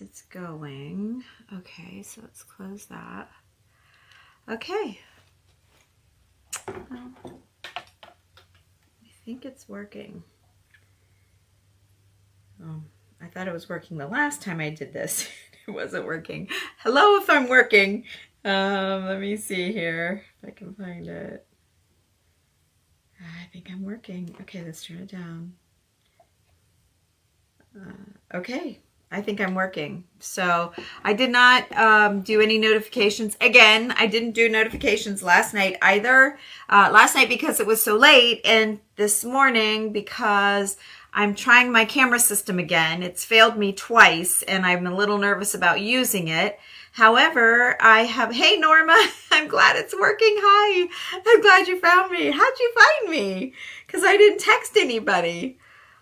It's going. Okay, so let's close that. Okay. Well, I think it's working. Oh, I thought it was working the last time I did this. It wasn't working. Hello, if I'm working. Let me see here if I can find it. I think I'm working. Okay, let's turn it down. Okay, I think I'm working. So I did not do any notifications. Again, I didn't do notifications last night either. Last night because it was so late, and this morning because I'm trying my camera system again. It's failed me twice, and I'm a little nervous about using it. However, hey Norma, I'm glad it's working. Hi, I'm glad you found me. How'd you find me? Because I didn't text anybody.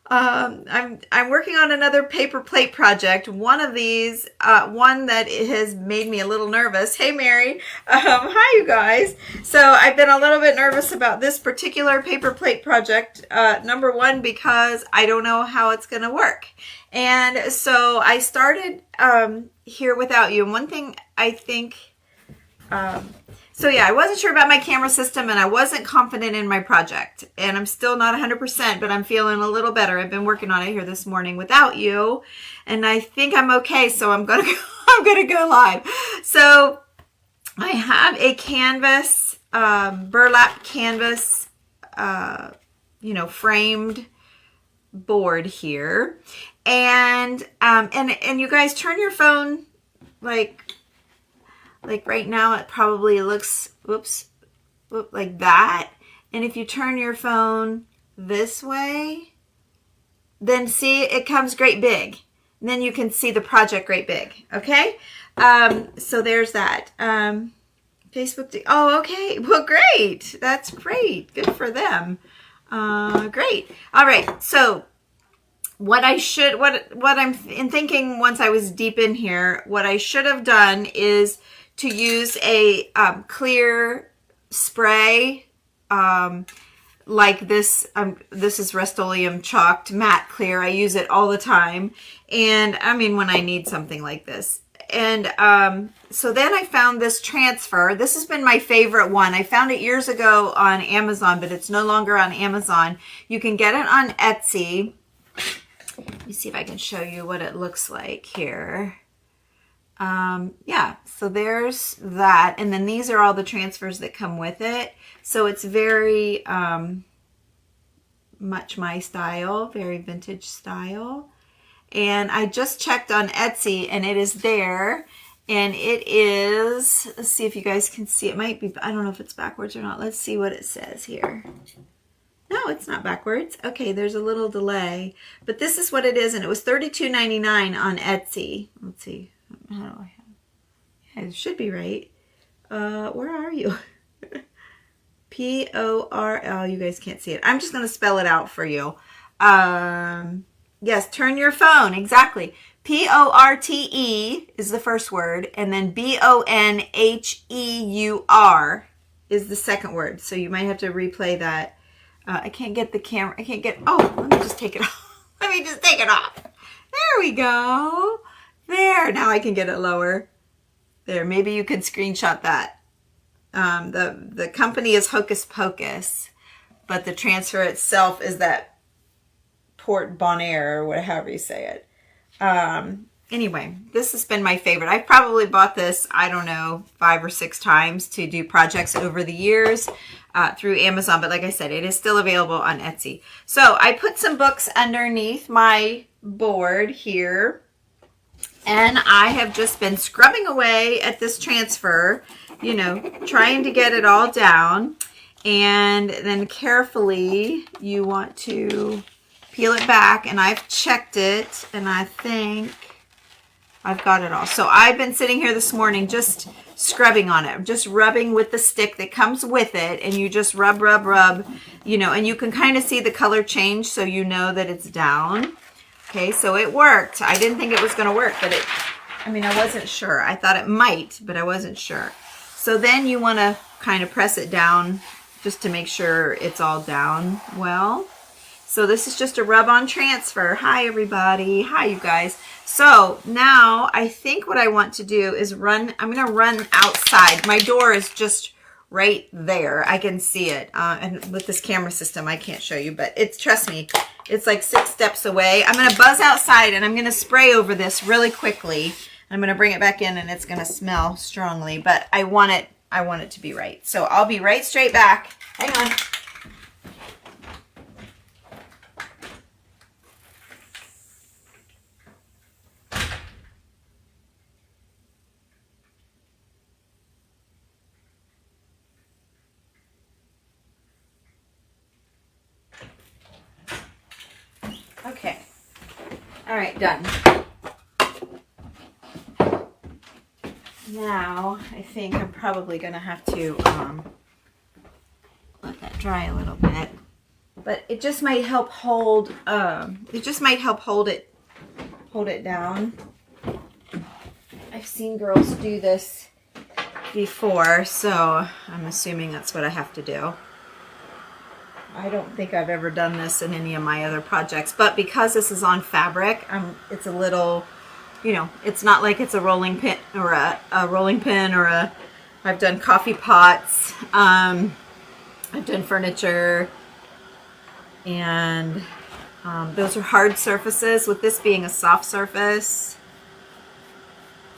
I'm working on another paper plate project. One of these, one that has made me a little nervous. Hey, Mary. Hi, you guys. So I've been a little bit nervous about this particular paper plate project. Number one, because I don't know how it's going to work. And so I started here without you. And one thing I think... So yeah, I wasn't sure about my camera system, and I wasn't confident in my project, and I'm still not 100%, but I'm feeling a little better. I've been working on it here this morning without you, and I think I'm okay. So I'm gonna go live. So I have a canvas, burlap canvas, framed board here, and you guys turn your phone like right now, it probably looks, like that. And if you turn your phone this way, then see, it comes great big. And then you can see the project great big, okay? So there's that. Facebook, oh, okay. Well, great. That's great. Good for them. Great. All right. So what I'm thinking once I was deep in here, what I should have done is to use a clear spray like this. This is Rust-Oleum chalked matte clear. I use it all the time, and I mean when I need something like this. And so then I found this transfer. This has been my favorite one. I found it years ago on Amazon, but it's no longer on Amazon. You can get it on Etsy. Let me see if I can show you what it looks like here. Yeah, so there's that. And then these are all the transfers that come with it. So it's very much my style, very vintage style. And I just checked on Etsy, and it is there. And it is, let's see if you guys can see. It might be, I don't know if it's backwards or not. Let's see what it says here. No, it's not backwards. Okay, there's a little delay. But this is what it is, and it was $32.99 on Etsy. Let's see. How do I have? Yeah, it should be right. Where are you? P-O-R-L. You guys can't see it. I'm just going to spell it out for you. Yes, turn your phone. Exactly. P-O-R-T-E is the first word, and then B-O-N-H-E-U-R is the second word. So you might have to replay that. I can't get the camera. I can't get. Oh, let me just take it off. Let me just take it off. There we go. There, now I can get it lower. There, maybe you could screenshot that. The company is Hocus Pocus, but the transfer itself is that Port Bonaire, or whatever you say it. Anyway, this has been my favorite. I've probably bought this, I don't know, 5 or 6 times to do projects over the years through Amazon. But like I said, it is still available on Etsy. So I put some books underneath my board here. And I have just been scrubbing away at this transfer, trying to get it all down. And then carefully, you want to peel it back. And I've checked it, and I think I've got it all. So I've been sitting here this morning just scrubbing on it, just rubbing with the stick that comes with it. And you just rub, and you can kind of see the color change, so you know that it's down. Okay, so it worked. I didn't think it was going to work, but I wasn't sure. I thought it might, but I wasn't sure. So then you want to kind of press it down just to make sure it's all down well. So this is just a rub-on transfer. Hi, everybody. Hi, you guys. So now I think what I want to do is I'm going to run outside. My door is just right there. I can see it. And with this camera system, I can't show you, but trust me, it's like 6 steps away. I'm going to buzz outside and I'm going to spray over this really quickly. I'm going to bring it back in and it's going to smell strongly, but I want it to be right. So I'll be right straight back. Hang on. Okay. All right, done. Now, I think I'm probably going to have to let that dry a little bit. But it just might help hold it down. I've seen girls do this before, so I'm assuming that's what I have to do. I don't think I've ever done this in any of my other projects, but because this is on fabric, it's a little, you know, it's not like it's a rolling pin or a rolling pin or I've done coffee pots, I've done furniture, and those are hard surfaces. With this being a soft surface,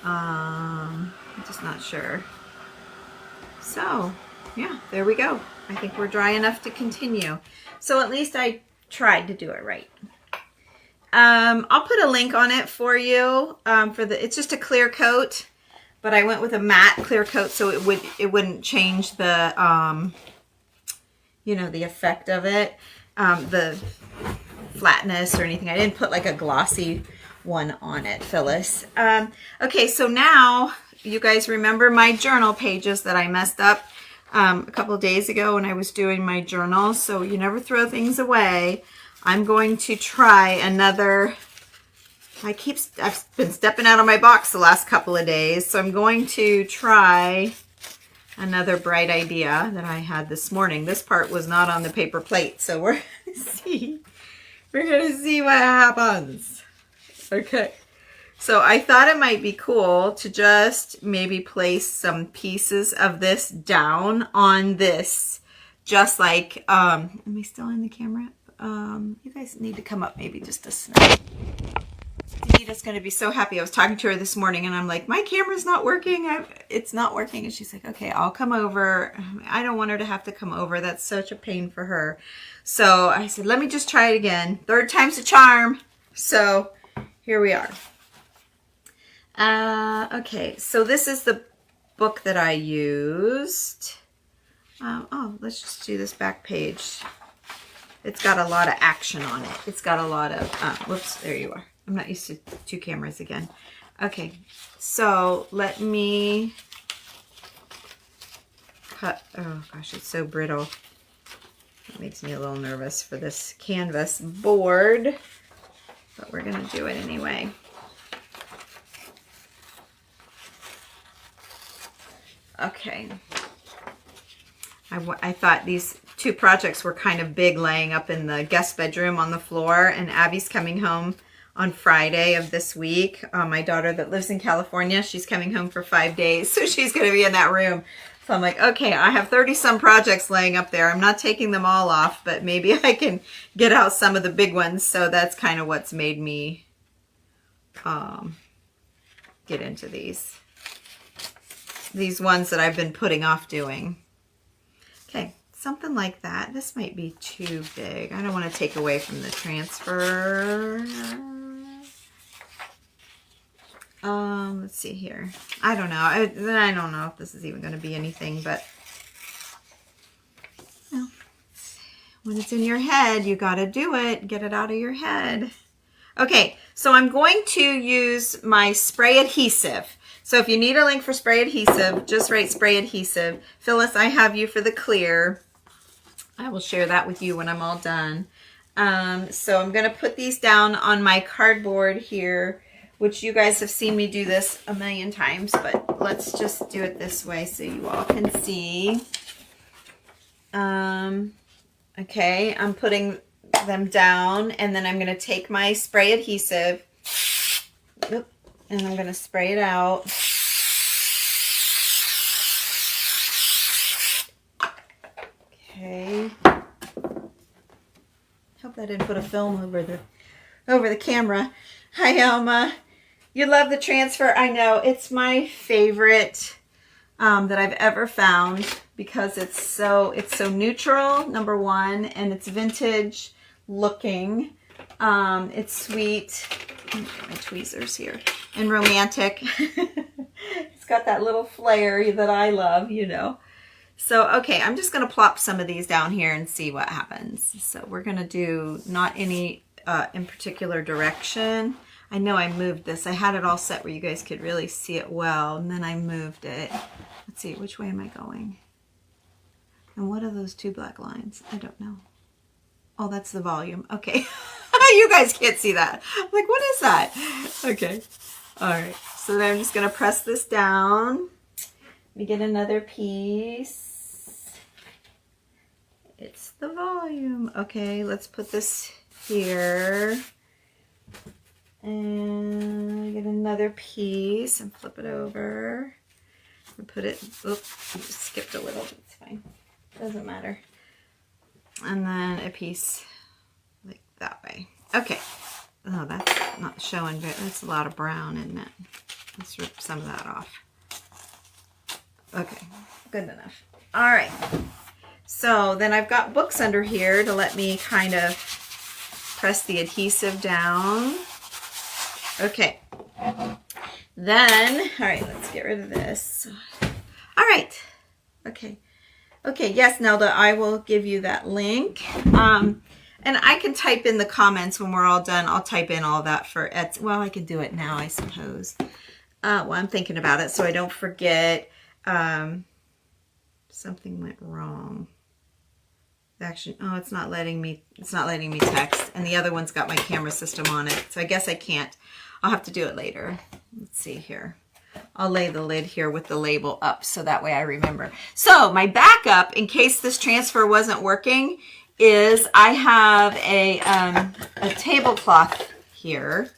I'm just not sure. So yeah, there we go. I think we're dry enough to continue. So at least I tried to do it right. I'll put a link on it for you. It's just a clear coat, but I went with a matte clear coat so it wouldn't change the you know, the effect of it, the flatness or anything. I didn't put like a glossy one on it, Phyllis. Okay, so now you guys remember my journal pages that I messed up a couple of days ago when I was doing my journal. So you never throw things away. I'm going to try another. I've been stepping out of my box the last couple of days, so I'm going to try another bright idea that I had this morning. This part was not on the paper plate, so we're gonna see what happens. Okay. So I thought it might be cool to just maybe place some pieces of this down on this, just like, am I still in the camera? You guys need to come up maybe just a snap. Anita's going to be so happy. I was talking to her this morning and I'm like, my camera's not working. It's not working. And she's like, okay, I'll come over. I don't want her to have to come over. That's such a pain for her. So I said, let me just try it again. 3rd time's a charm. So here we are. Okay, so this is the book that I used. Oh, let's just do this back page. It's got a lot of action on it. It's got a lot of, whoops, there you are. I'm not used to 2 cameras again. Okay, so let me cut, oh gosh, it's so brittle. It makes me a little nervous for this canvas board, but we're gonna do it anyway. Okay, I thought these 2 projects were kind of big, laying up in the guest bedroom on the floor, and Abby's coming home on Friday of this week. My daughter that lives in California, she's coming home for 5 days, so she's going to be in that room. So I'm like, okay, I have 30-some projects laying up there. I'm not taking them all off, but maybe I can get out some of the big ones. So that's kind of what's made me get into these ones that I've been putting off doing. Okay, something like that. This might be too big. I don't want to take away from the transfer. Let's see here. I don't know. I don't know if this is even going to be anything, but well, when it's in your head, you got to do it. Get it out of your head. Okay, so I'm going to use my spray adhesive. So if you need a link for spray adhesive, just write spray adhesive. Phyllis, I have you for the clear. I will share that with you when I'm all done. So I'm going to put these down on my cardboard here, which you guys have seen me do this a million times, but let's just do it this way so you all can see. Okay, I'm putting them down, and then I'm going to take my spray adhesive, and I'm going to spray it out. Okay. Hope I didn't put a film over the camera. Hi, Elma. You love the transfer. I know. It's my favorite that I've ever found because it's so neutral, number one, and it's vintage looking. It's sweet. Let me get my tweezers here. And romantic. It's got that little flair that I love, you know. So, okay, I'm just going to plop some of these down here and see what happens. So we're going to do not any in particular direction. I know I moved this. I had it all set where you guys could really see it well, and then I moved it. Let's see, which way am I going? And what are those two black lines? I don't know. Oh, that's the volume. Okay. You guys can't see that. I'm like, what is that? Okay. All right. So then I'm just going to press this down. Let me get another piece. It's the volume. Okay, let's put this here. And get another piece and flip it over. And put it, oops, I just skipped a little. It's fine. Doesn't matter. And then a piece like that way. Okay. Oh, that's not showing, but that's a lot of brown, isn't it? Let's rip some of that off. Okay, good enough. All right. So then I've got books under here to let me kind of press the adhesive down. Okay. Then, all right, let's get rid of this. All right. Okay. Okay, yes, Nelda, I will give you that link. And I can type in the comments when we're all done. I'll type in all that for Etsy. Well, I can do it now, I suppose. Well, I'm thinking about it so I don't forget. Something went wrong. Actually, oh, it's not letting me text. And the other one's got my camera system on it. So I guess I can't. I'll have to do it later. Let's see here. I'll lay the lid here with the label up so that way I remember. So my backup, in case this transfer wasn't working, is I have a tablecloth here.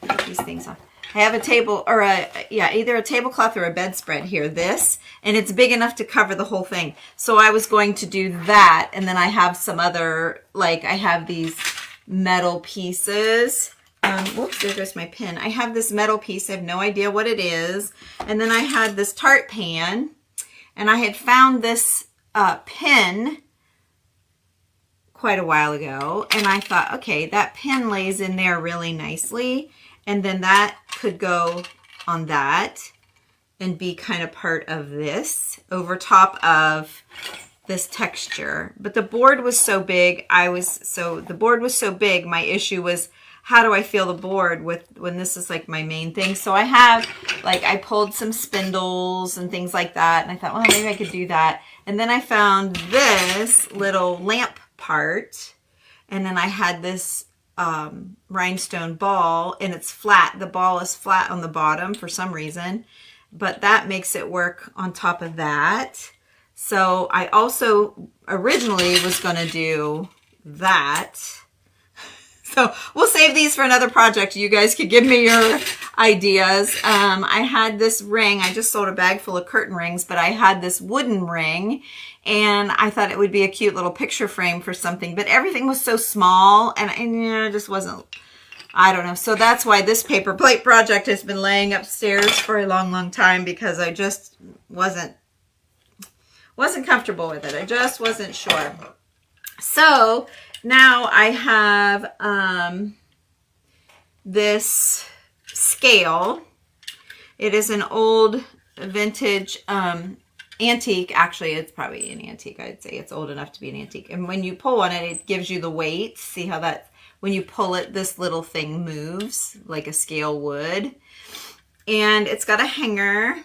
Put these things on. I have a table, or either a tablecloth or a bedspread here, and it's big enough to cover the whole thing. So I was going to do that, and then I have some other, like I have these metal pieces. Whoops, there goes my pin. I have this metal piece, I have no idea what it is. And then I had this tart pan, and I had found this pin quite a while ago, and I thought, okay, that pin lays in there really nicely. And then that could go on that and be kind of part of this over top of this texture. But the board was so big, the board was so big, my issue was, how do I feel the board when this is like my main thing? So I have, like, I pulled some spindles and things like that. And I thought, well, maybe I could do that. And then I found this little lamp part. And then I had this rhinestone ball, and it's flat. The ball is flat on the bottom for some reason, but that makes it work on top of that. So I also originally was going to do that. So we'll save these for another project. You guys could give me your ideas. I had this ring. I just sold a bag full of curtain rings, but I had this wooden ring, and I thought it would be a cute little picture frame for something, but everything was so small, and it just wasn't, I don't know. So that's why this paper plate project has been laying upstairs for a long, long time, because I just wasn't comfortable with it. I just wasn't sure. So now I have this scale. It is an old vintage antique. Actually, it's probably an antique. I'd say it's old enough to be an antique. And when you pull on it, it gives you the weight. See how that, when you pull it, this little thing moves like a scale would. And it's got a hanger,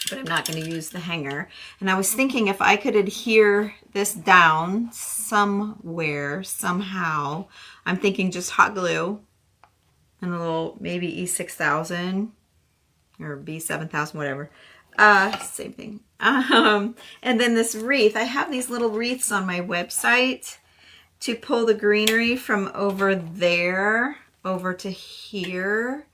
but I'm not going to use the hanger. And I was thinking if I could adhere this down somewhere, somehow. I'm thinking just hot glue and a little maybe E6000 or B7000, whatever. Same thing. And then this wreath. I have these little wreaths on my website, to pull the greenery from over there over to here.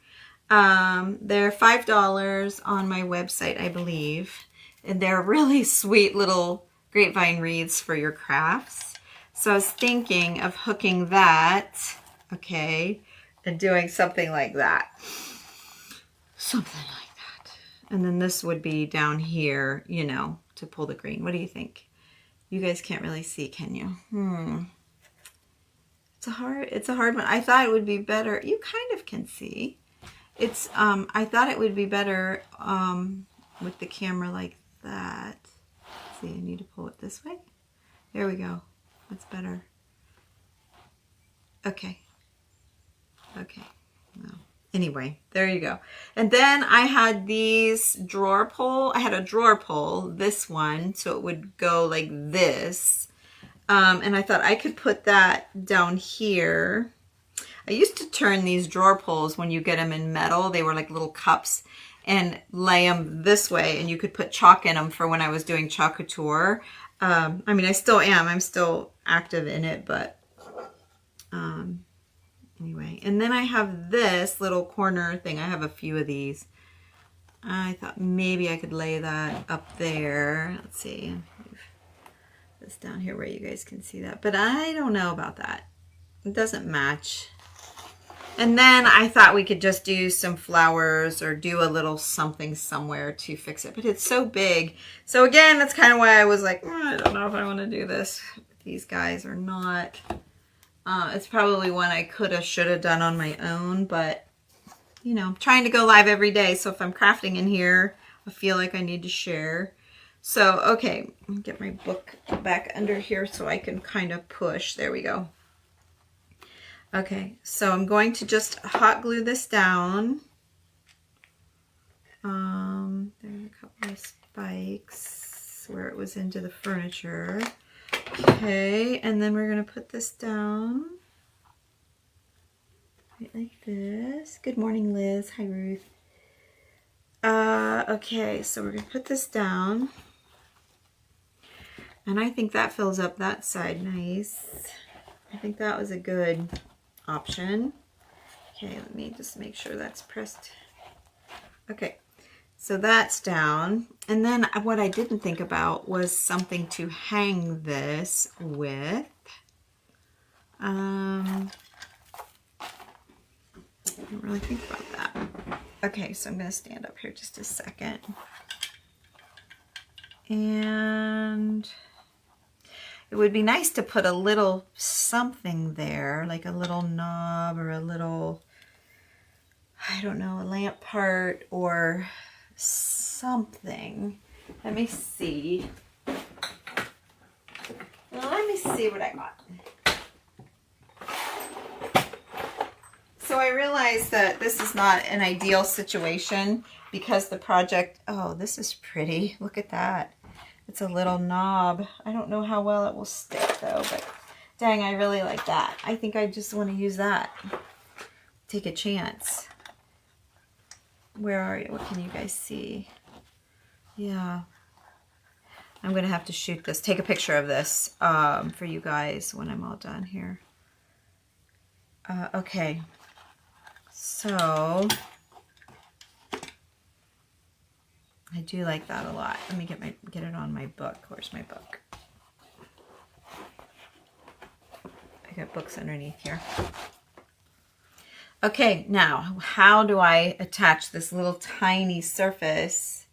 They're $5 on my website, I believe. And they're really sweet little grapevine wreaths for your crafts. So I was thinking of hooking that, okay, and doing something like that. Something like that. And then this would be down here, you know, to pull the green. What do you think? You guys can't really see, can you? It's a hard one. I thought it would be better. You kind of can see. It's I thought it would be better with the camera like that. Let's see, I need to pull it this way. There we go. That's better. Okay. Okay. Well, anyway, there you go. And then I had these drawer pull. I had a drawer pull, this one, so it would go like this. And I thought I could put that down here. I used to turn these drawer pulls when you get them in metal. They were like little cups, and lay them this way, and you could put chalk in them for when I was doing chalk couture. I mean, I still am. I'm still active in it, but anyway. And then I have this little corner thing. I have a few of these. I thought maybe I could lay that up there. Let's see. This down here where you guys can see that. But I don't know about that. It doesn't match. And then I thought we could just do some flowers or do a little something somewhere to fix it. But it's so big. So again, that's kind of why I was like, I don't know if I want to do this with these guys or not. It's probably one I could have, should have done on my own. But, you know, I'm trying to go live every day. So if I'm crafting in here, I feel like I need to share. So, okay, let me get my book back under here so I can kind of push. There we go. Okay, so I'm going to just hot glue this down. There's a couple of spikes where it was into the furniture. Okay, and then we're going to put this down. Right like this. Good morning, Liz. Hi, Ruth. Okay, so we're going to put this down. And I think that fills up that side nice. I think that was a good option. Okay, let me just make sure that's pressed. Okay, so that's down. And then what I didn't think about was something to hang this with. I didn't really think about that. Okay, so I'm going to stand up here just a second. And it would be nice to put a little something there, like a little knob or a little, I don't know, a lamp part or something. Let me see. Well, let me see what I got. So I realized that this is not an ideal situation because the project, oh, this is pretty. Look at that. It's a little knob. I don't know how well it will stick though, but dang, I really like that. I think I just want to use that. Take a chance. Where are you? What can you guys see? Yeah. I'm going to have to shoot this, take a picture of this for you guys when I'm all done here. Okay. So I do like that a lot. Let me get it on my book. Where's my book? I got books underneath here. Okay, now how do I attach this little tiny surface?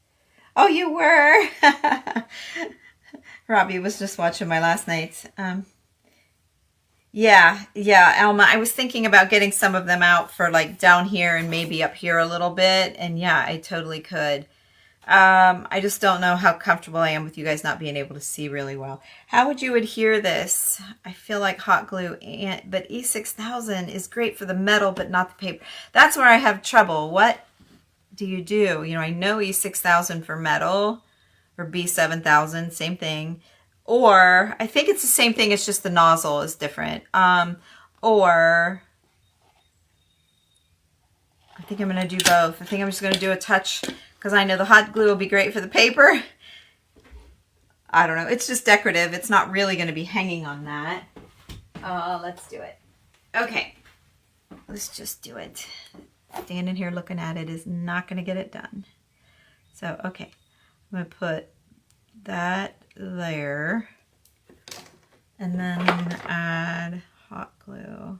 Oh, you were. Robbie was just watching my last night. Yeah, Alma, I was thinking about getting some of them out for like down here and maybe up here a little bit. And yeah, I totally could. I just don't know how comfortable I am with you guys not being able to see really well. How would you adhere this? I feel like hot glue, but E6000 is great for the metal, but not the paper. That's where I have trouble. What do? You know, I know E6000 for metal, or B7000, same thing. Or I think it's the same thing, it's just the nozzle is different. Or I think I'm going to do both. I think I'm just going to do a touch because I know the hot glue will be great for the paper. I don't know. It's just decorative. It's not really going to be hanging on that. Let's do it. Okay, let's just do it. Standing here looking at it is not going to get it done. So, okay, I'm going to put that there. And then I'm going to add hot glue.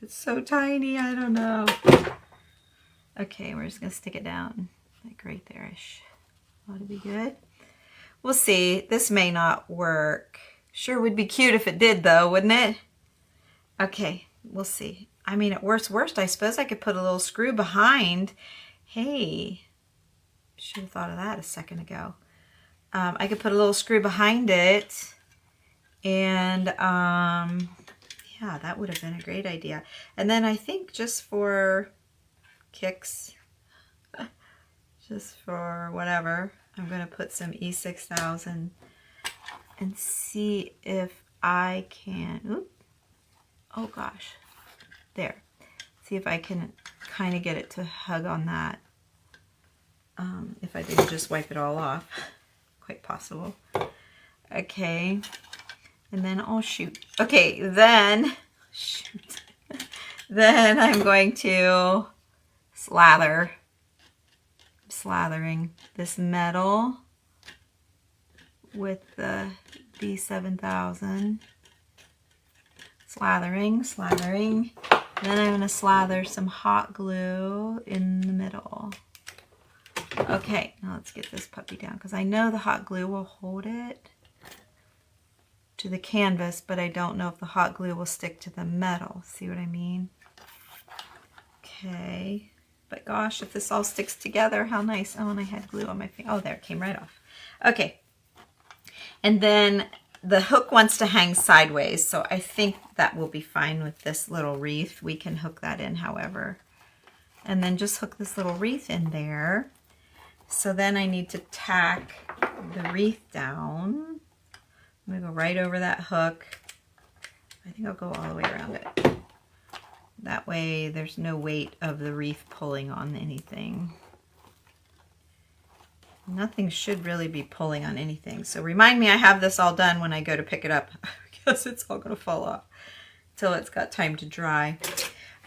It's so tiny, I don't know. Okay, we're just going to stick it down, like right there-ish. Ought to be good. We'll see. This may not work. Sure would be cute if it did, though, wouldn't it? Okay, we'll see. I mean, at worst, I suppose I could put a little screw behind. Hey, should have thought of that a second ago. I could put a little screw behind it, and yeah, that would have been a great idea. And then I think just for kicks, just for whatever, I'm going to put some E6000 and see if I can, oop, oh gosh, there. See if I can kind of get it to hug on that. If I didn't just wipe it all off, quite possible. Okay, and then, oh shoot. Okay, then, shoot. Then I'm going to slathering this metal with the B7000. Slathering. Then I'm going to slather some hot glue in the middle. Okay, now let's get this puppy down, because I know the hot glue will hold it to the canvas, but I don't know if the hot glue will stick to the metal. See what I mean? Okay. But gosh, if this all sticks together, how nice. Oh, and I had glue on my finger. Oh, there, it came right off. Okay. And then the hook wants to hang sideways, so I think that will be fine with this little wreath. We can hook that in, however. And then just hook this little wreath in there. So then I need to tack the wreath down. I'm going to go right over that hook. I think I'll go all the way around it. That way there's no weight of the wreath pulling on anything. Nothing should really be pulling on anything. So remind me I have this all done when I go to pick it up, because it's all going to fall off until it's got time to dry.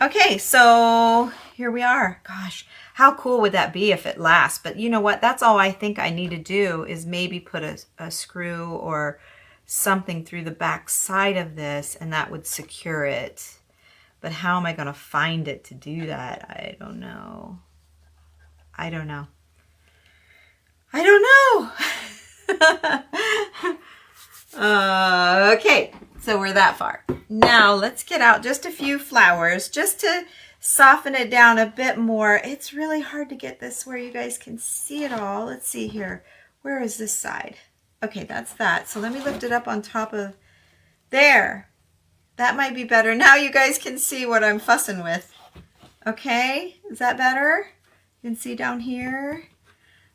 Okay, so here we are. Gosh, how cool would that be if it lasts? But you know what? That's all I think I need to do is maybe put a screw or something through the back side of this, and that would secure it. But how am I going to find it to do that? I don't know. Okay, so we're that far. Now let's get out just a few flowers just to soften it down a bit more. It's really hard to get this where you guys can see it all. Let's see here. Where is this side? Okay, that's that. So let me lift it up on top of there. That might be better. Now you guys can see what I'm fussing with. Okay, is that better? You can see down here.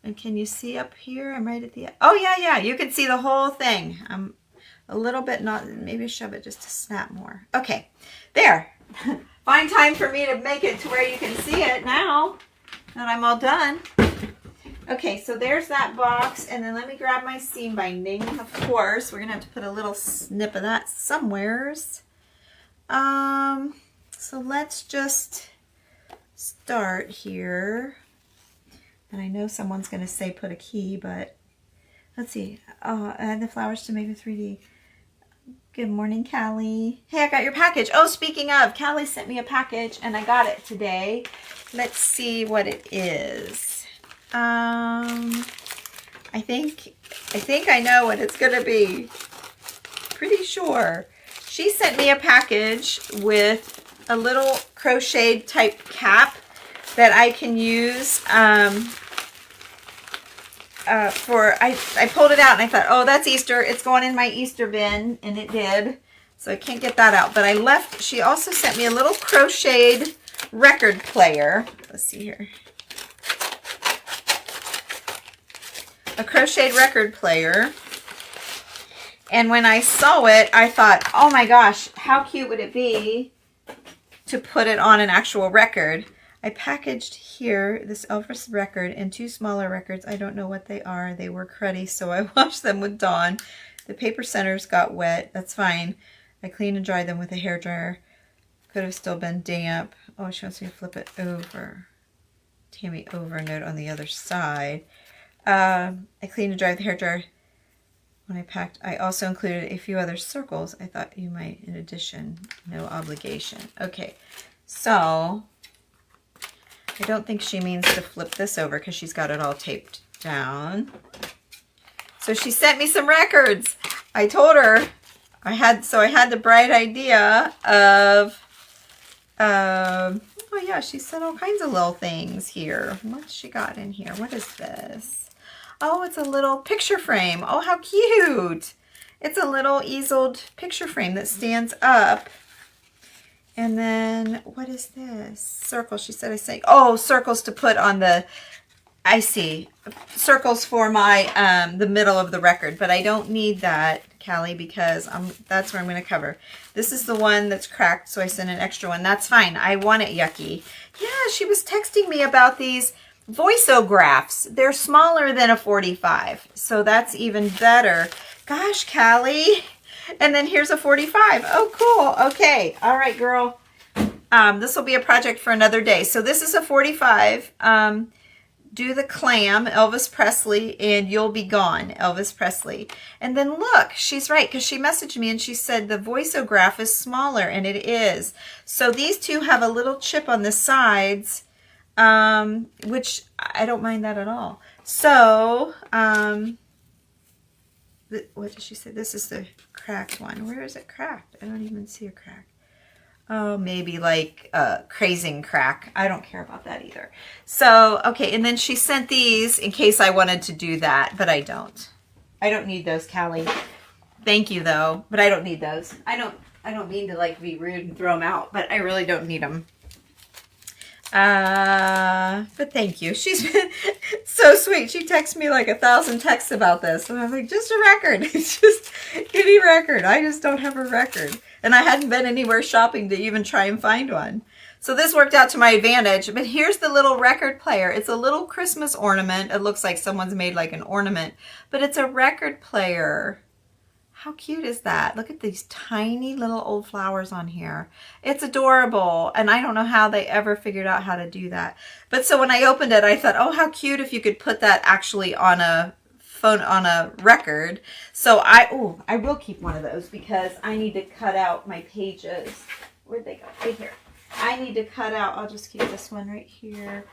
And can you see up here? I'm right at the, oh yeah, you can see the whole thing. I'm a little bit not, maybe shove it just to snap more. Okay, there. Fine time for me to make it to where you can see it now that I'm all done. Okay, so there's that box, and then let me grab my seam binding. Of course, we're gonna have to put a little snip of that somewheres. So let's just start here. And I know someone's gonna say put a key, but let's see. Add the flowers to make a 3D. Good morning, Callie. Hey, I got your package. Oh, speaking of, Callie sent me a package, and I got it today. Let's see what it is. I think I know what it's gonna be. Pretty sure. She sent me a package with a little crocheted type cap that I can use I pulled it out and I thought, oh, that's Easter. It's going in my Easter bin, and it did. So I can't get that out. But she also sent me a little crocheted record player. Let's see here. A crocheted record player. And when I saw it, I thought, oh my gosh, how cute would it be to put it on an actual record? I packaged here this Elvis record and 2 smaller records. I don't know what they are. They were cruddy, so I washed them with Dawn. The paper centers got wet. That's fine. I clean and dry them with a hairdryer. Could have still been damp. Oh, she wants me to flip it over. Tammy over note on the other side. I cleaned and dried the hairdryer when I packed. I also included a few other circles. I thought you might, in addition, no obligation. Okay, so I don't think she means to flip this over because she's got it all taped down. So she sent me some records. I told her I had the bright idea of, oh yeah, she said all kinds of little things here. What's she got in here? What is this? Oh, it's a little picture frame. Oh, how cute. It's a little easeled picture frame that stands up. And then, what is this? Circles, she said I say. Oh, circles to put on the, I see. Circles for my, the middle of the record. But I don't need that, Callie, because that's where I'm going to cover. This is the one that's cracked, so I sent an extra one. That's fine. I want it yucky. Yeah, she was texting me about these voiceographs. They're smaller than a 45, so that's even better. Gosh, Callie. And then here's a 45. Oh, cool. Okay. All right, girl. This will be a project for another day. So this is a 45. Do the Clam, Elvis Presley, and You'll Be Gone, Elvis Presley. And then look, she's right, because she messaged me and she said the voiceograph is smaller, and it is. So these two have a little chip on the sides, which I don't mind that at all. So, what did she say? This is the cracked one. Where is it cracked? I don't even see a crack. Oh, maybe like crazing crack. I don't care about that either. So, okay, and then she sent these in case I wanted to do that, but I don't. I don't need those, Callie. Thank you, though, but I don't need those. I don't mean to like be rude and throw them out, but I really don't need them. But thank you. She's been so sweet. She texted me like 1,000 texts about this. And I was like, just a record. It's just any record. I just don't have a record. And I hadn't been anywhere shopping to even try and find one. So this worked out to my advantage. But here's the little record player. It's a little Christmas ornament. It looks like someone's made like an ornament. But it's a record player. How cute is that? Look at these tiny little old flowers on here. It's adorable. And I don't know how they ever figured out how to do that. But so when I opened it, I thought, oh, how cute if you could put that actually on a phone, on a record. So I will keep one of those because I need to cut out my pages. Where'd they go? Right here. I need to cut out, I'll just keep this one right here.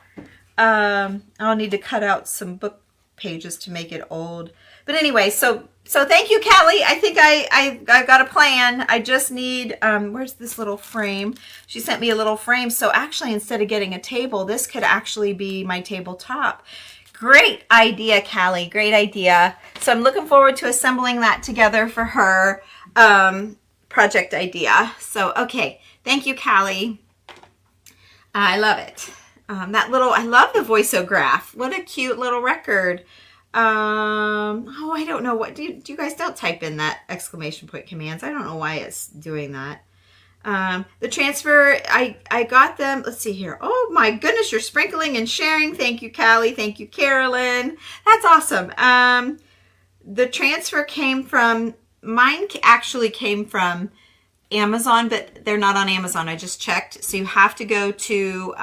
I'll need to cut out some book pages to make it old. But anyway, so thank you, Callie. I think I got a plan. I just need, where's this little frame? She sent me a little frame. So actually, instead of getting a table, this could actually be my tabletop. Great idea, Callie. Great idea. So I'm looking forward to assembling that together for her project idea. So, okay. Thank you, Callie. I love it. I love the voiceograph. What a cute little record. Oh, I don't know what, do you guys don't type in that exclamation point commands. I don't know why it's doing that. The transfer, I got them, let's see here. Oh my goodness, you're sprinkling and sharing. Thank you, Callie. Thank you, Carolyn. That's awesome. The transfer came from, mine actually came from Amazon, but they're not on Amazon. I just checked. So you have to go to,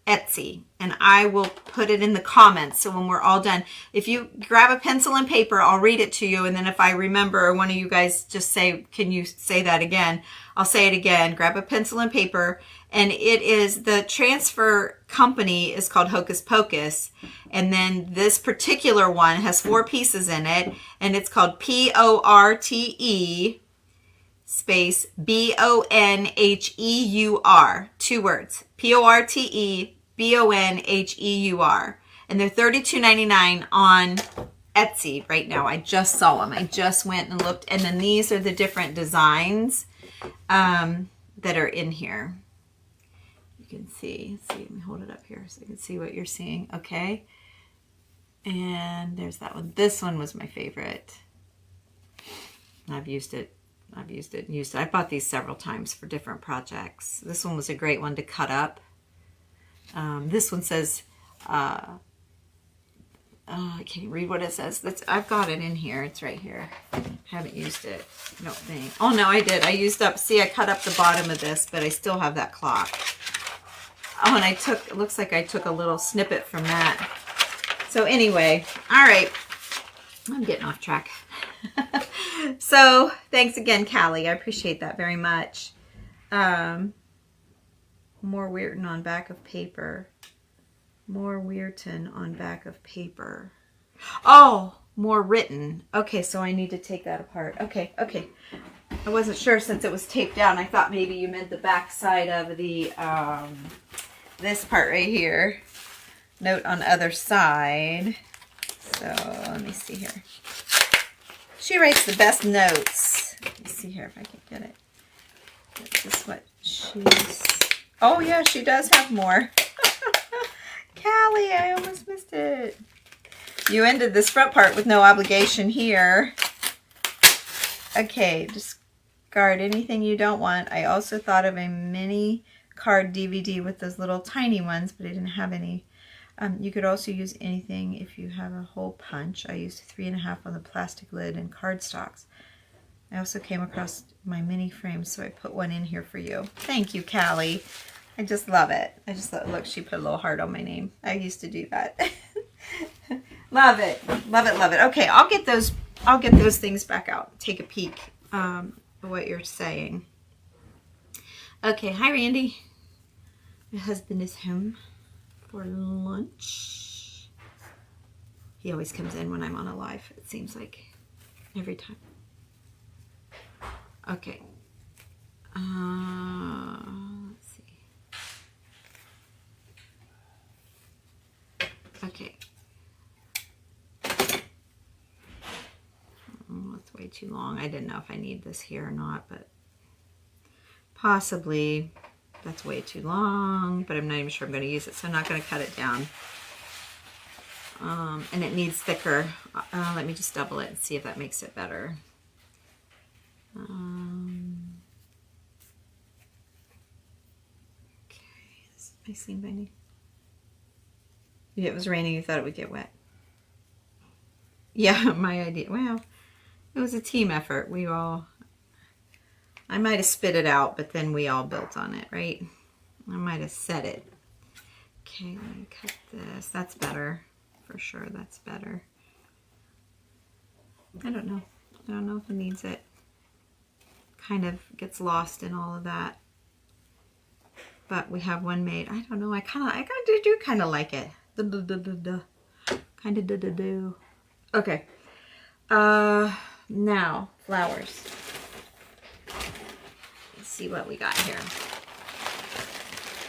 Etsy, and I will put it in the comments. So when we're all done, if you grab a pencil and paper, I'll read it to you. And then if I remember, or one of you guys just say, can you say that again? I'll say it again. Grab a pencil and paper. And it is, the transfer company is called Hocus Pocus. And then this particular one has 4 pieces in it. And it's called PORTE space BONHEUR. 2 words. PORTE BONHEUR. And they're $32.99 on Etsy right now. I just saw them. I just went and looked. And then these are the different designs that are in here. You can see. Let's see, let me hold it up here so you can see what you're seeing. Okay. And there's that one. This one was my favorite. I've used it. I bought these several times for different projects. This one was a great one to cut up. This one says I can't read what it says. I've got it in here. It's right here. I haven't used it. I don't think. Oh, no, I did. I used up, see, I cut up the bottom of this, but I still have that clock. Oh, and it looks like I took a little snippet from that. So anyway, all right. I'm getting off track. So thanks again, Callie. I appreciate that very much. More Weirton on back of paper. More Weirton on back of paper. Oh, more written. Okay, so I need to take that apart. Okay. I wasn't sure since it was taped down. I thought maybe you meant the back side of the, this part right here. Note on other side. So let me see here. She writes the best notes. Let me see here if I can get it. This is what she's... Oh yeah, she does have more. Callie, I almost missed it. You ended this front part with no obligation here. Okay, discard anything you don't want. I also thought of a mini card DVD with those little tiny ones, but I didn't have any. You could also use anything if you have a hole punch. I used 3.5 on the plastic lid and cardstocks. I also came across my mini frame, so I put one in here for you. Thank you, Callie. I just love it. I just thought, look, she put a little heart on my name. I used to do that. Love it. Love it, love it. Okay, I'll get those things back out. Take a peek at what you're saying. Okay, hi Randy. My husband is home for lunch. He always comes in when I'm on a live, it seems like, every time. Okay. Let's see. Okay. Oh, that's way too long. I didn't know if I need this here or not, but possibly. That's way too long, but I'm not even sure I'm going to use it, so I'm not going to cut it down. And it needs thicker. Let me just double it and see if that makes it better. Okay, this is my seam binding. If it was raining, you thought it would get wet. Yeah, my idea. Well, it was a team effort. I might have spit it out, but then we all built on it, right? I might have said it. Okay, let me cut this. That's better. For sure, that's better. I don't know. I don't know if it needs it. Kind of gets lost in all of that. But we have one made. I don't know. I do kind of like it. Kind of do. Okay. Now, flowers. See what we got here.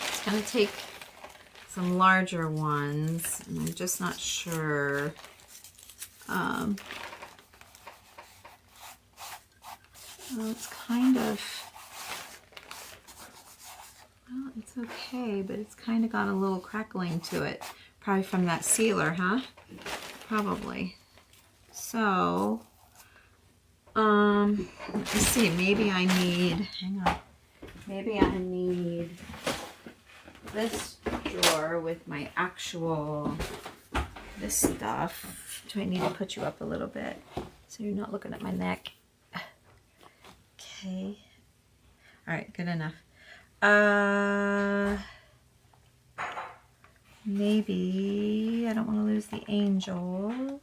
It's going to take some larger ones, and I'm just not sure. Well, it's kind of, well, it's okay, but it's kind of got a little crackling to it. Probably from that sealer, huh? Probably. So, let me see, maybe I need, hang on, maybe I need this drawer with my actual, this stuff. Do I need to put you up a little bit so you're not looking at my neck? Okay. All right, good enough. Maybe, I don't want to lose the angel.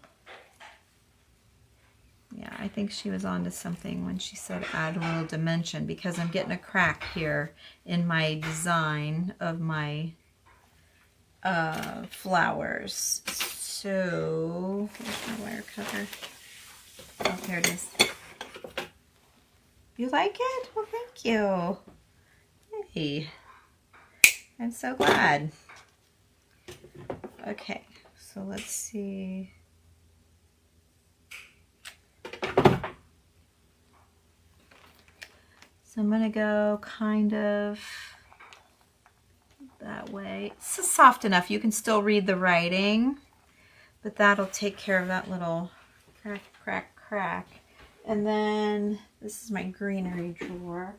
Yeah, I think she was onto something when she said add a little dimension, because I'm getting a crack here in my design of my flowers. So, where's my wire cutter? Oh, there it is. You like it? Well, thank you. Hey, I'm so glad. Okay, so let's see. So I'm gonna go kind of that way. It's soft enough. You can still read the writing, but that'll take care of that little crack, crack, crack. And then this is my greenery drawer.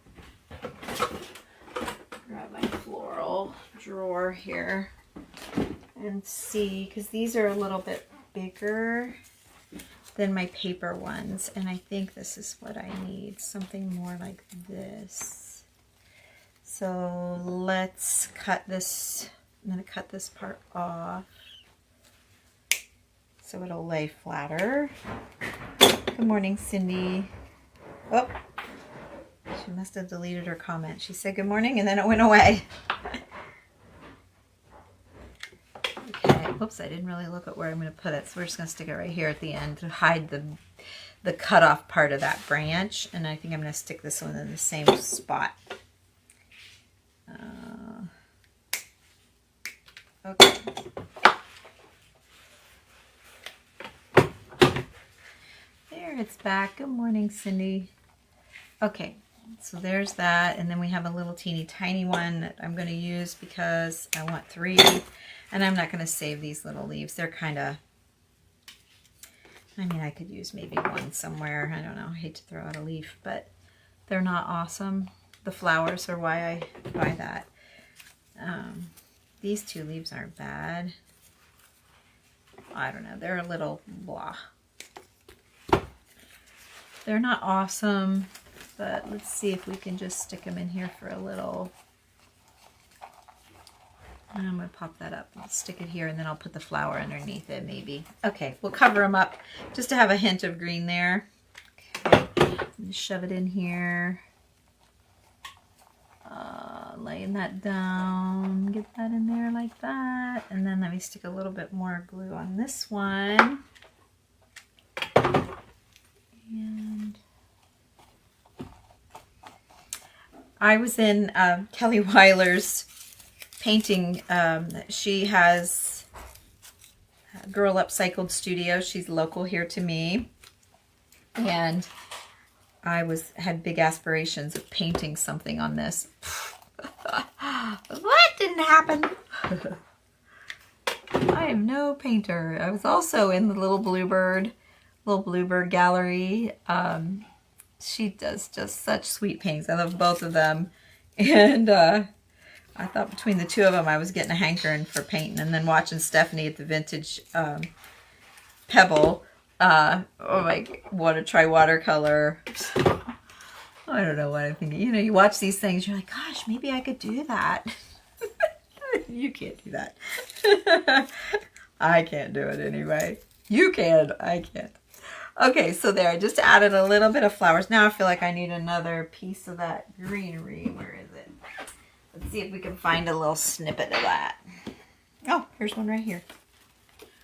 Grab my floral drawer here and see, because these are a little bit bigger than my paper ones, and I think this is what I need, something more like this. So let's cut this. I'm going to cut this part off so it'll lay flatter. Good morning, Cindy. Oh, she must have deleted her comment. She said good morning and then it went away. Okay, whoops, I didn't really look at where I'm going to put it, so we're just going to stick it right here at the end to hide the cut off part of that branch, and I think I'm going to stick this one in the same spot. Okay. There, it's back. Good morning, Cindy. Okay, so there's that, and then we have a little teeny tiny one that I'm going to use because I want 3, and I'm not going to save these little leaves. They're kind of, I mean, I could use maybe one somewhere. I don't know. I hate to throw out a leaf, but they're not awesome. The flowers are why I buy that. These 2 leaves aren't bad. I don't know. They're a little blah. They're not awesome, but let's see if we can just stick them in here for a little. And I'm going to pop that up. I'll stick it here, and then I'll put the flower underneath it, maybe. Okay, we'll cover them up just to have a hint of green there. Okay, shove it in here. Laying that down. Get that in there like that. And then let me stick a little bit more glue on this one. And I was in Kelly Weiler's painting. She has Girl Upcycled Studio. She's local here to me, and I had big aspirations of painting something on this. That didn't happen. I am no painter. I was also in the Little Bluebird gallery. She does just such sweet paintings. I love both of them, and I thought between the 2 of them I was getting a hankering for painting, and then watching Stephanie at the vintage Pebble. Oh my, want to try watercolor. I don't know what I'm thinking. You know, you watch these things, you're like, gosh, maybe I could do that. You can't do that. I can't do it anyway. You can. I can't. Okay, so there, I just added a little bit of flowers. Now I feel like I need another piece of that greenery. Where is it? Let's see if we can find a little snippet of that. Oh, here's one right here.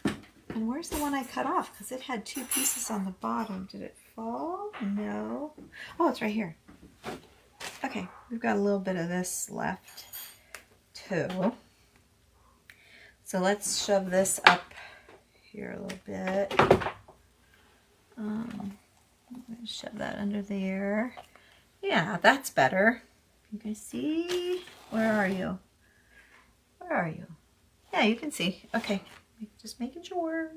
And where's the one I cut off? Because it had 2 pieces on the bottom. Did it fall? No. Oh, it's right here. Okay, we've got a little bit of this left too. So let's shove this up here a little bit. I'm going to shove that under there. Yeah, that's better. You can see. Where are you? Where are you? Yeah, you can see. Okay, just making sure.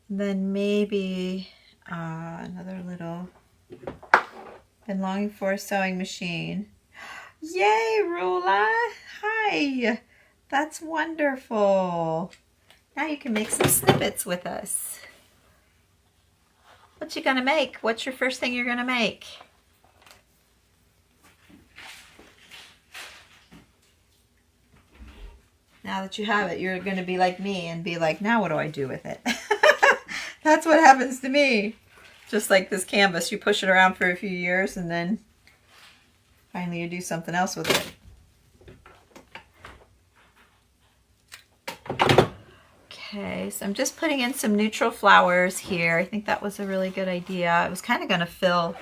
Then maybe another little. Been longing for a sewing machine. Yay, Rula! Hi! That's wonderful. Now you can make some snippets with us. What you gonna make? What's your first thing you're gonna make? Now that you have it, you're gonna be like me and be like, now what do I do with it? That's what happens to me. Just like this canvas, you push it around for a few years and then finally you do something else with it. Okay, so I'm just putting in some neutral flowers here. I think that was a really good idea. I was kind of going to fill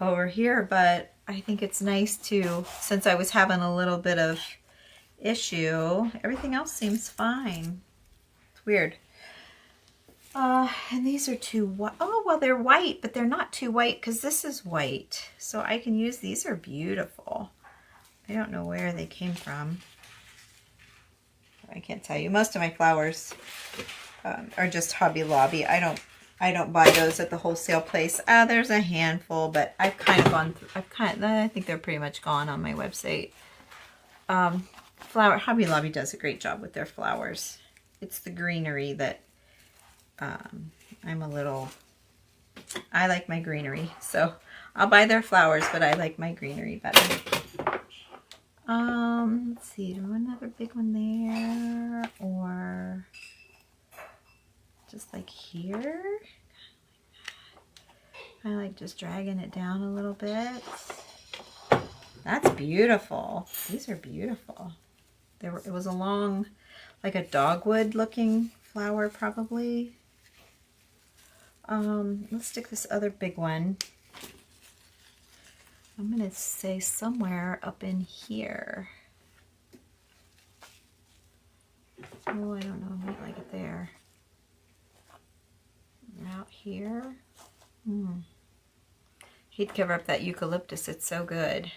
over here, but I think it's nice to, since I was having a little bit of issue, everything else seems fine. It's weird. And these are too white. Oh, well, they're white, but they're not too white because this is white. So I can use, these are beautiful. I don't know where they came from. I can't tell you. Most of my flowers are just Hobby Lobby. I don't buy those at the wholesale place. There's a handful, but I've kind of gone through, I think they're pretty much gone on my website. Hobby Lobby does a great job with their flowers. It's the greenery that I like my greenery. So I'll buy their flowers, but I like my greenery better. Let's see, do another big one there, or just like here. I like just dragging it down a little bit. That's beautiful. These are beautiful. It was a long, like a dogwood looking flower probably. Let's stick this other big one. I'm gonna say somewhere up in here. Oh, I don't know, I might like it there. Out here. He'd cover up that eucalyptus, it's so good.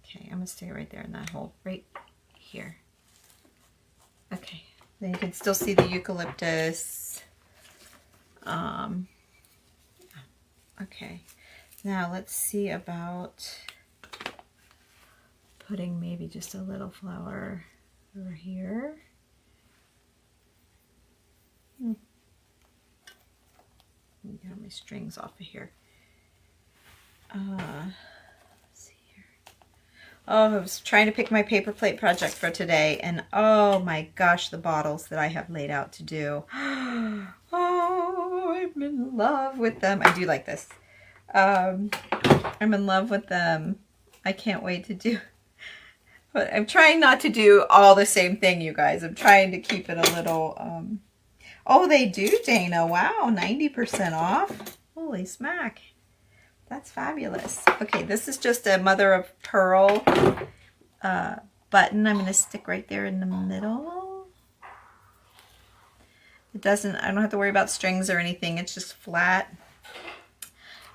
Okay, I'm gonna stay right there in that hole, right here. Okay, then you can still see the eucalyptus. Okay, now let's see about putting maybe just a little flower over here. Get my strings off of here. Let's see here. Oh, I was trying to pick my paper plate project for today, and oh my gosh, the bottles that I have laid out to do. Oh, I'm in love with them. I do like this. I'm in love with them. I can't wait to do. But I'm trying not to do all the same thing, you guys. I'm trying to keep it a little. Oh, they do, Dana. Wow, 90% off. Holy smack. That's fabulous. Okay, this is just a mother of pearl button. I'm going to stick right there in the middle. It doesn't, I don't have to worry about strings or anything. It's just flat.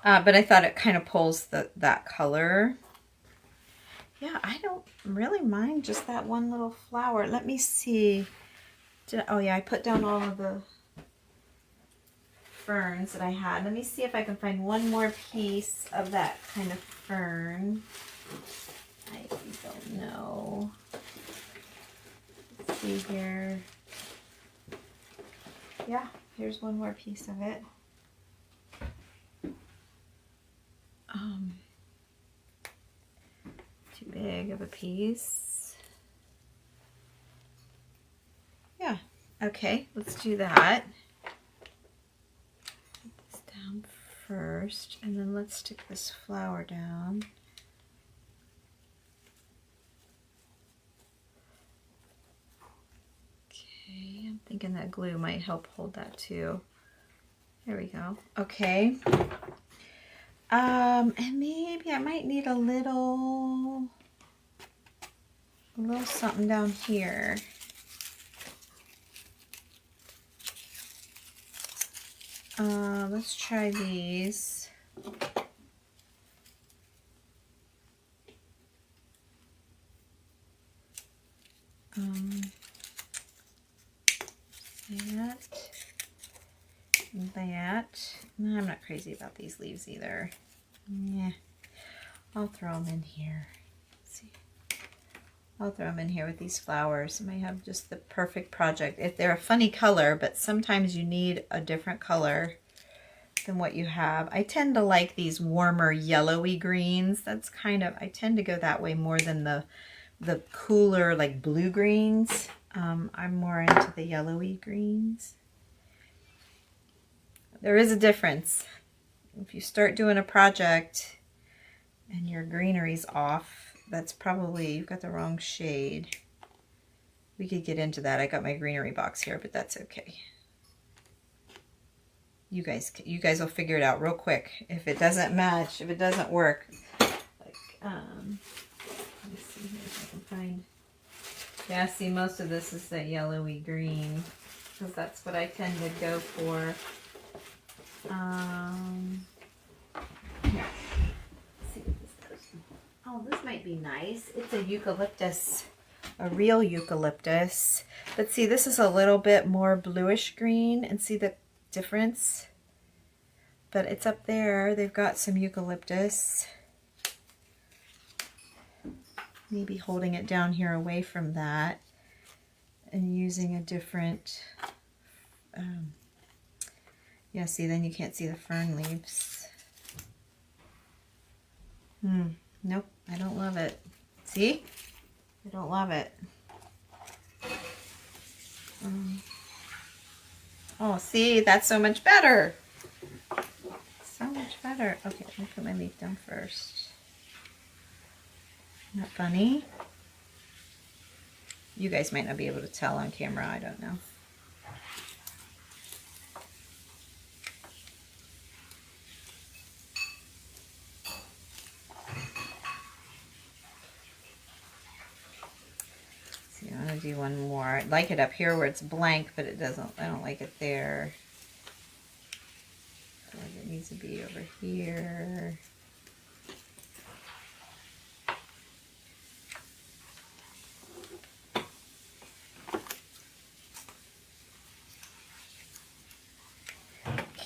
But I thought it kind of pulls that color. Yeah, I don't really mind just that one little flower. Let me see. Oh yeah, I put down all of the ferns that I had. Let me see if I can find one more piece of that kind of fern. I don't know. Let's see here. Yeah, here's one more piece of it. Too big of a piece. Yeah, okay, let's do that. Put this down first, and then let's stick this flower down. Okay, I'm thinking that glue might help hold that too. There we go. Okay. And maybe I might need a little something down here. Let's try these. That. No, I'm not crazy about these leaves either. Yeah, I'll throw them in here. Let's see. I'll throw them in here with these flowers. I might have just the perfect project. If they're a funny color, but sometimes you need a different color than what you have. I tend to like these warmer yellowy greens. That's kind of, I tend to go that way more than the cooler like blue greens. I'm more into the yellowy greens. There is a difference. If you start doing a project and your greenery's off, that's probably, you've got the wrong shade. We could get into that. I got my greenery box here, but that's okay. You guys will figure it out real quick. If it doesn't match, if it doesn't work, like, let me see here if I can find. Yeah, see, most of this is that yellowy green because that's what I tend to go for. Here. Let's see what this does. Oh, this might be nice. It's a eucalyptus, a real eucalyptus. But see, this is a little bit more bluish green, and see the difference? But it's up there. They've got some eucalyptus. maybe holding it down here away from that and using a different, yeah, see, then you can't see the fern leaves. Nope, I don't love it. See? I don't love it. Oh, see, that's so much better. So much better. Okay, let me put my leaf down first. Isn't that funny? You guys might not be able to tell on camera, I don't know. See, I'm gonna do one more. I like it up here where it's blank, but it doesn't, I don't like it there. I feel like it needs to be over here.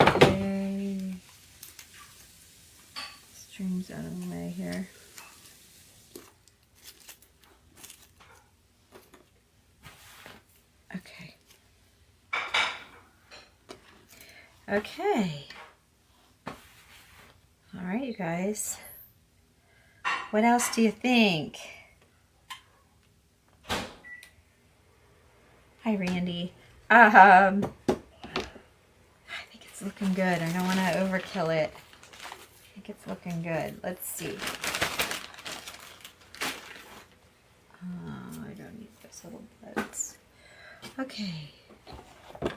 Okay. Strings out of the way here. Okay. Okay. All right, you guys. What else do you think? Hi, Randy. I think it's looking good. I don't want to overkill it. I think it's looking good. Let's see. I don't need those little buds. Okay. Let's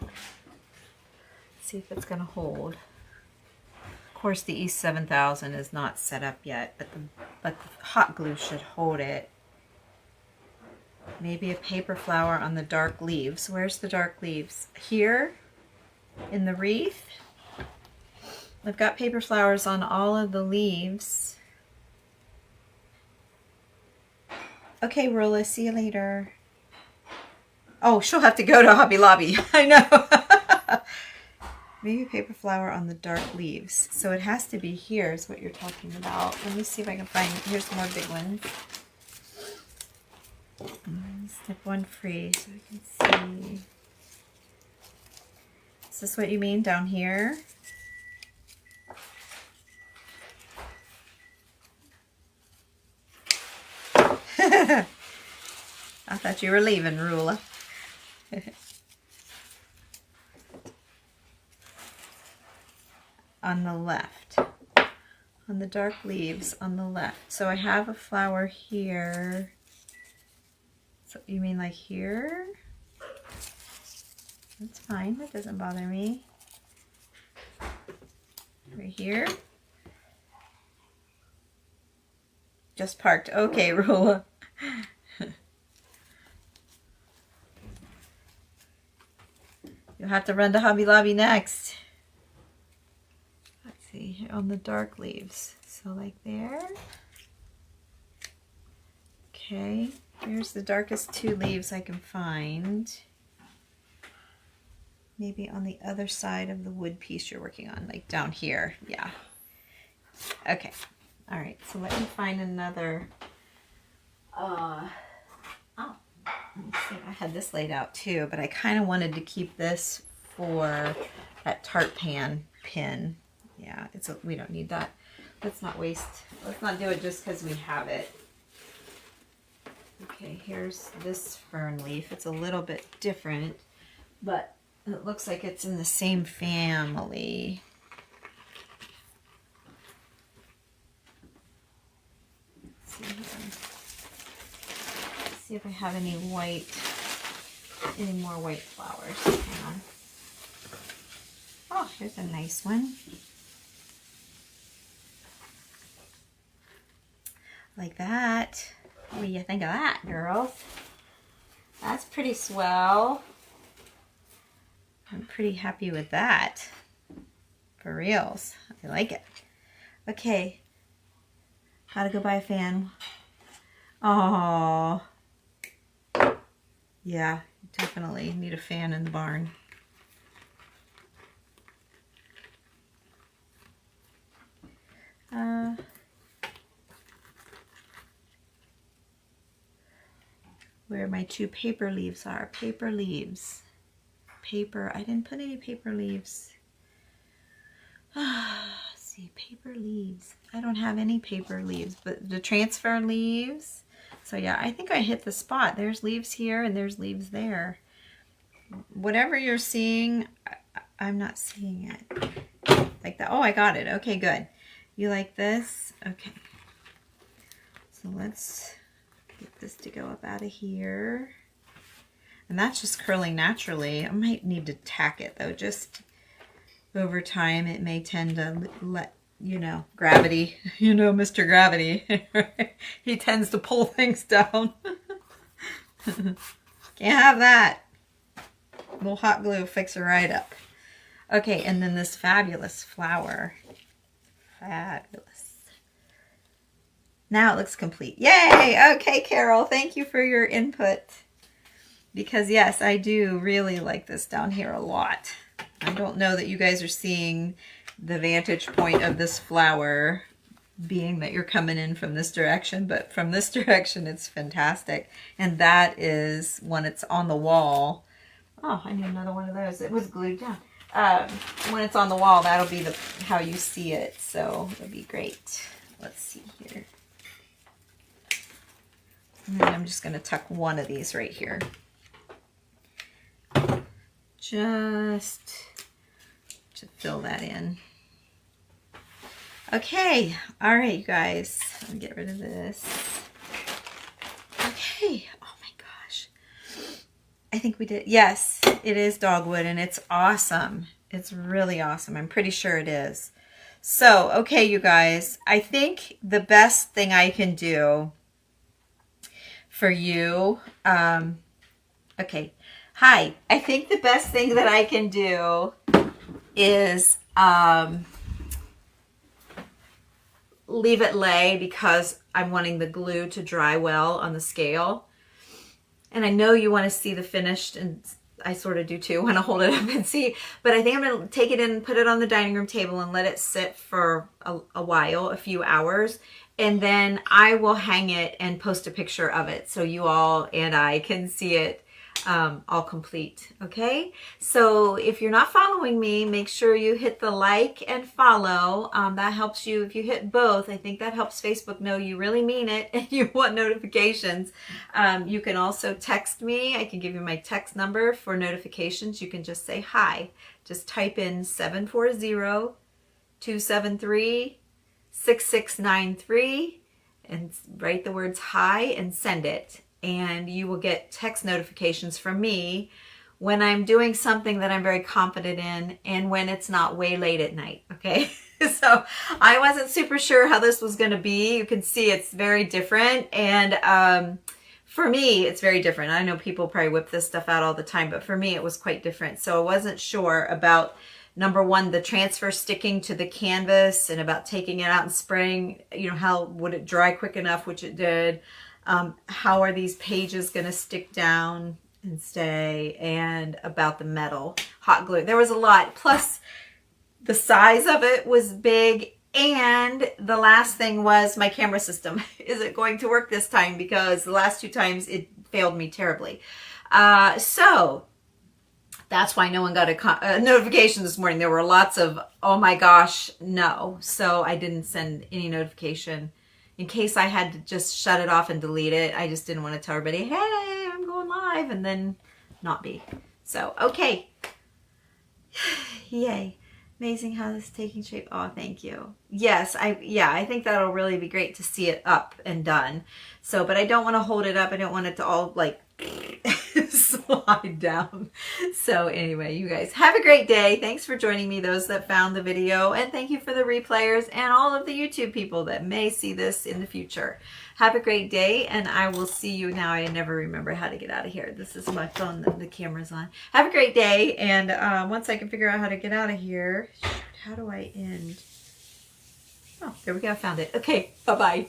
see if it's going to hold. Of course, the East 7000 is not set up yet, but the hot glue should hold it. Maybe a paper flower on the dark leaves. Where's the dark leaves? Here in the wreath. I've got paper flowers on all of the leaves. Okay, Rolla, see you later. Oh, she'll have to go to Hobby Lobby. I know. Maybe paper flower on the dark leaves. So it has to be here is what you're talking about. Let me see if I can find, here's more big ones. Step one free so I can see. Is this what you mean down here? I thought you were leaving, Rula. On the left. On the dark leaves on the left. So I have a flower here. So you mean like here? That's fine. That doesn't bother me. Right here. Just parked. Okay, Rula. You'll have to run to Hobby Lobby next. Let's see, on the dark leaves. So like there. Okay, here's the darkest two leaves I can find. Maybe on the other side of the wood piece you're working on, like down here. Yeah. Okay. All right, so let me find another. Oh, let me see. I had this laid out too, but I kind of wanted to keep this for that tart pan pin. Yeah, we don't need that. Let's not waste. Let's not do it just because we have it. Okay, here's this fern leaf. It's a little bit different, but it looks like it's in the same family. Let's see here. Let's see if I have any more white flowers. Hang on. Oh, here's a nice one. Like that. What do you think of that, girls? That's pretty swell. I'm pretty happy with that. For reals. I like it. Okay. How to go buy a fan. Oh. Yeah, definitely need a fan in the barn. where my 2 paper leaves are. Paper leaves. Paper. I didn't put any paper leaves. See, paper leaves. I don't have any paper leaves, but the transfer leaves. So yeah, I think I hit the spot. There's leaves here and there's leaves there. Whatever you're seeing, I'm not seeing it. Like that. Oh, I got it. Okay, good. You like this? Okay. So let's get this to go up out of here. And that's just curling naturally. I might need to tack it though. Just over time, it may tend to let, you know, gravity, you know, Mr. Gravity. He tends to pull things down. Can't have that. A little hot glue fix it right up. Okay, and then this fabulous flower. Fabulous. Now it looks complete. Yay! Okay, Carol, thank you for your input. Because yes, I do really like this down here a lot. I don't know that you guys are seeing the vantage point of this flower, being that you're coming in from this direction, but from this direction it's fantastic. And that is when it's on the wall. Oh, I need another one of those. It was glued down. When it's on the wall, that'll be how you see it. So it'll be great. Let's see here. And then I'm just going to tuck one of these right here. Just to fill that in. Okay. All right, you guys. I'll get rid of this. Okay. Oh my gosh. I think we did. Yes, it is dogwood and it's awesome. It's really awesome. I'm pretty sure it is. So, okay, you guys, I think the best thing I can do for you, okay. Hi, I think the best thing that I can do is leave it lay because I'm wanting the glue to dry well on the scale. And I know you want to see the finished, and I sort of do too, want to hold it up and see. But I think I'm going to take it in and put it on the dining room table and let it sit for a while, a few hours. And then I will hang it and post a picture of it so you all and I can see it all complete. Okay, so if you're not following me, make sure you hit the like and follow. That helps you. If you hit both, I think that helps Facebook know you really mean it and you want notifications. You can also text me. I can give you my text number for notifications. You can just say hi. Just type in 740-273-6693 and write the words hi and send it. And you will get text notifications from me when I'm doing something that I'm very confident in and when it's not way late at night, okay? So I wasn't super sure how this was going to be. You can see it's very different. And for me, it's very different. I know people probably whip this stuff out all the time, but for me, it was quite different. So I wasn't sure about, number one, the transfer sticking to the canvas and about taking it out and spraying, you know, how would it dry quick enough, which it did. How are these pages going to stick down and stay, and about the metal hot glue. There was a lot, plus the size of it was big, and the last thing was my camera system. Is it going to work this time? Because the last 2 times it failed me terribly. So that's why no one got a notification this morning. There were lots of, oh my gosh, no. So I didn't send any notification. In case I had to just shut it off and delete it, I just didn't want to tell everybody, hey, I'm going live, and then not be. So, okay. Yay. Amazing how this is taking shape. Oh, thank you. Yes, I think that'll really be great to see it up and done. So, but I don't want to hold it up. I don't want it to all like slide down. So anyway, you guys have a great day. Thanks for joining me, those that found the video, and thank you for the replayers and all of the YouTube people that may see this in the future. Have a great day, and I will see you now. I never remember how to get out of here. This is my phone that the camera's on. Have a great day, and once I can figure out how to get out of here, how do I end? Oh, there we go. I found it. Okay, bye-bye.